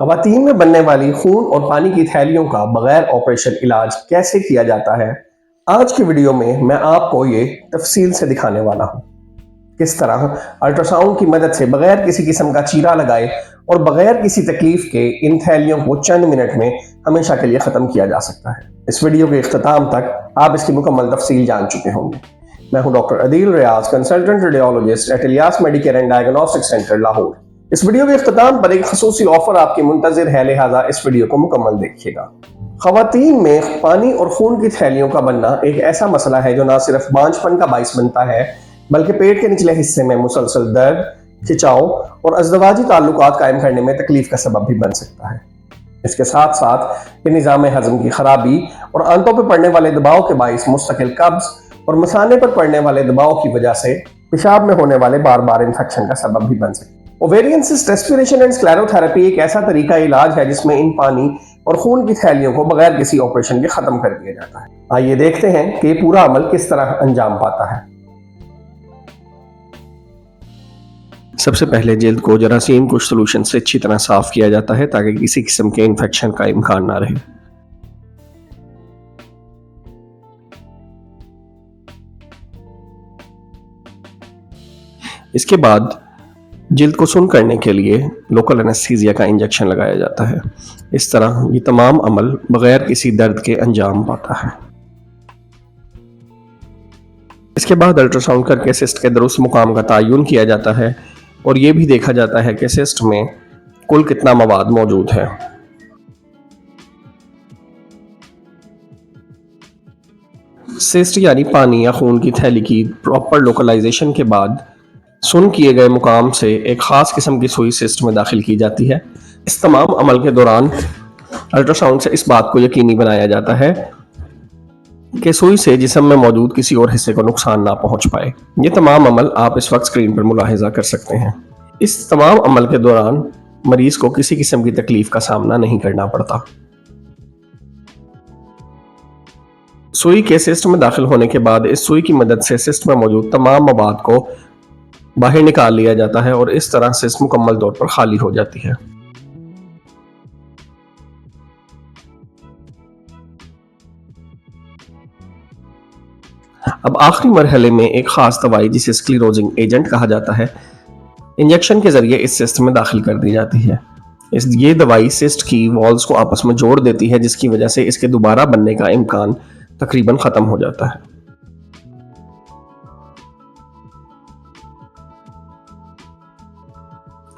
ख़वातीन में बनने वाली खून और पानी की थैलियों का बगैर ऑपरेशन इलाज कैसे किया जाता है, आज की वीडियो में मैं आपको ये तफसील से दिखाने वाला हूँ। किस तरह अल्ट्रासाउंड की मदद से बगैर किसी किस्म का चीरा लगाए और बगैर किसी तकलीफ के इन थैलियों को चंद मिनट में हमेशा के लिए ख़त्म किया जा सकता है। इस वीडियो के इख्तिताम तक आप इसकी मुकम्मल तफसील जान चुके होंगे। मैं हूँ doctor Adeel Riaz, consultant radiologist at Ilyas Medicare and diagnostic centre Lahore. इस वीडियो के इख्तिताम पर एक खसूसी ऑफर आपकी मुंतज़िर है, लिहाजा इस वीडियो को मुकम्मल देखिएगा। ख़वातीन में पानी और खून की थैलियों का बनना एक ऐसा मसला है जो ना सिर्फ बांझपन का बाइस बनता है, बल्कि पेट के निचले हिस्से में मुसलसल दर्द, खिंचाव और अज़दवाजी ताल्लुकात कायम करने में तकलीफ का सबब भी बन सकता है। इसके साथ साथ ये निज़ाम हज़म की खराबी और आंतों पर पड़ने वाले दबाव के बाइस मुस्तकिल कब्ज़ और मसाने पर पड़ने वाले दबाव की वजह से पेशाब में होने वाले बार बार इन्फेक्शन का सबब भी बन सकता है। Ovarian cyst aspiration and sclerotherapy एक ऐसा तरीका इलाज है जिसमें इन पानी और खून की थैलियों को बगैर किसी ऑपरेशन के खत्म कर दिया जाता है। आइए देखते हैं कि पूरा अमल किस तरह अंजाम पाता है। सबसे पहले जिल्द को जरासीम कुछ सोल्यूशन से अच्छी तरह साफ किया जाता है ताकि किसी किस्म के इन्फेक्शन का इम्कान ना रहे। इसके बाद जिल्द को सुन्न करने के लिए लोकल एनेस्थीसिया का इंजेक्शन लगाया जाता है। इस तरह ये तमाम अमल बगैर किसी दर्द के अंजाम पाता है। इसके बाद अल्ट्रासाउंड करके सिस्ट के दुरुस्त मुकाम का तयन किया जाता है और ये भी देखा जाता है कि सिस्ट में कुल कितना मवाद मौजूद है। सिस्ट यानी पानी या खून की थैली की प्रॉपर लोकलाइजेशन के बाद सुन किए गए मुकाम से एक ख़ास किस्म की सुई सिस्ट में दाखिल की जाती है। इस तमाम अमल के दौरान अल्ट्रासाउंड से इस बात को यकीनी बनाया जाता है कि सुई से जिस्म में मौजूद किसी और हिस्से को नुकसान ना पहुंच पाए। ये तमाम अमल आप इस वक्त स्क्रीन पर मुलाहिजा कर सकते हैं। इस तमाम अमल के दौरान मरीज को किसी किस्म की तकलीफ का सामना नहीं करना पड़ता। सुई के सिस्ट में दाखिल होने के बाद इस सुई की मदद से सिस्ट में मौजूद तमाम मवाद को बाहर निकाल लिया जाता है और इस तरह सिस्ट मुकम्मल तौर पर खाली हो जाती है। अब आखिरी मरहले में एक खास दवाई जिसे स्क्लेरोजिंग एजेंट कहा जाता है, इंजेक्शन के जरिए इस सिस्ट में दाखिल कर दी जाती है। ये दवाई सिस्ट की वॉल्स को आपस में जोड़ देती है, जिसकी वजह से इसके दोबारा बनने का इम्कान तकरीबन खत्म हो जाता है।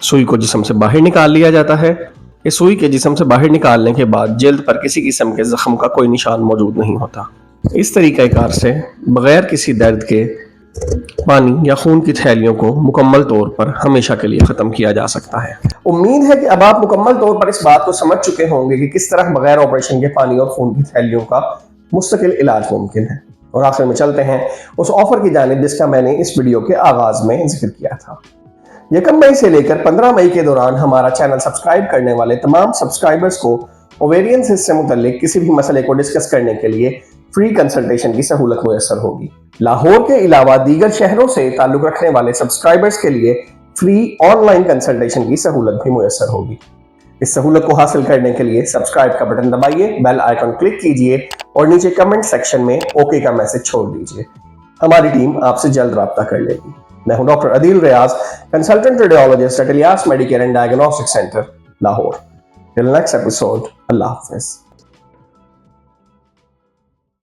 सुई को जिस्म से बाहर निकाल लिया जाता है। इस सुई के जिस्म से बाहर निकालने के बाद जिल्द पर किसी किस्म के जख्म का कोई निशान मौजूद नहीं होता। इस तरीक़ाकार से बगैर किसी दर्द के पानी या खून की थैलियों को मुकम्मल तौर पर हमेशा के लिए ख़त्म किया जा सकता है। उम्मीद है कि अब आप मुकम्मल तौर पर इस बात को समझ चुके होंगे कि किस तरह बगैर ऑपरेशन के पानी और खून की थैलियों का मुस्तकिल इलाज मुमकिन है। और आखिर में चलते हैं उस ऑफर की जानिब जिसका मैंने इस वीडियो के आगाज में जिक्र किया था। 1 मई से लेकर 15 मई के दौरान हमारा चैनल सब्सक्राइब करने वाले तमाम सब्सक्राइबर्स को ओवेरियन सिस्ट से मुतल्लिक किसी भी मसले को डिस्कस करने के लिए फ्री कंसल्टेशन की सहूलत मुयस्सर होगी। लाहौर के अलावा दीगर शहरों से ताल्लुक रखने वाले सब्सक्राइबर्स के लिए फ्री ऑनलाइन कंसल्टेशन की सहूलत भी मुयस्सर होगी। इस सहूलत को हासिल करने के लिए सब्सक्राइब का बटन दबाइए, बेल आइकन क्लिक कीजिए और नीचे कमेंट सेक्शन में ओके का मैसेज छोड़ दीजिए। हमारी टीम आपसे जल्द राब्ता कर लेगी। मैं हूं doctor Adeel Riaz, consultant radiologist at Ilyas Medicare and diagnostic centre Lahore. Till next episode, अल्लाह हाफ़िज़।